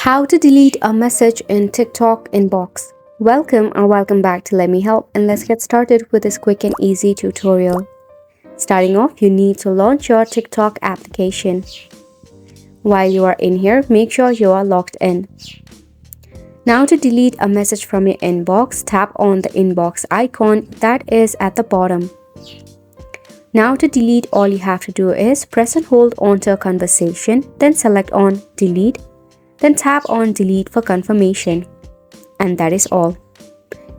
How to delete a message in TikTok inbox. Welcome back to Let Me Help, and let's get started with this quick and easy tutorial. Starting off, you need to launch your TikTok application. While you are in here, make sure you are logged in. Now to delete a message from your inbox, tap on the inbox icon that is at the bottom. Now to delete, all you have to do is press and hold onto a conversation, then select on delete, then tap on delete for confirmation. And that is all.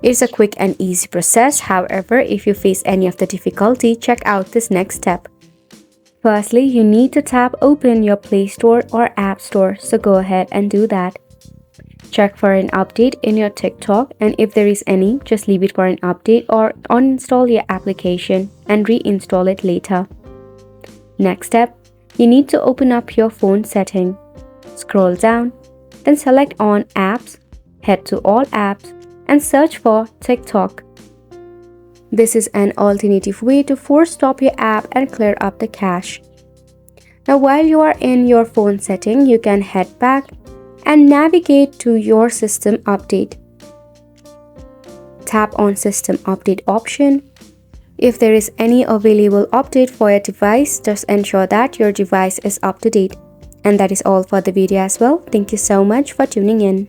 It's a quick and easy process. However, if you face any of the difficulty, check out this next step. Firstly, you need to tap open your Play Store or App Store, so go ahead and do that. Check for an update in your TikTok, and if there is any, just leave it for an update or uninstall your application and reinstall it later. Next step, you need to open up your phone setting. Scroll down, then select on Apps, head to All Apps, and search for TikTok. This is an alternative way to force stop your app and clear up the cache. Now while you are in your phone setting, you can head back and navigate to your system update. Tap on System Update option. If there is any available update for your device, just ensure that your device is up to date. And that is all for the video as well. Thank you so much for tuning in.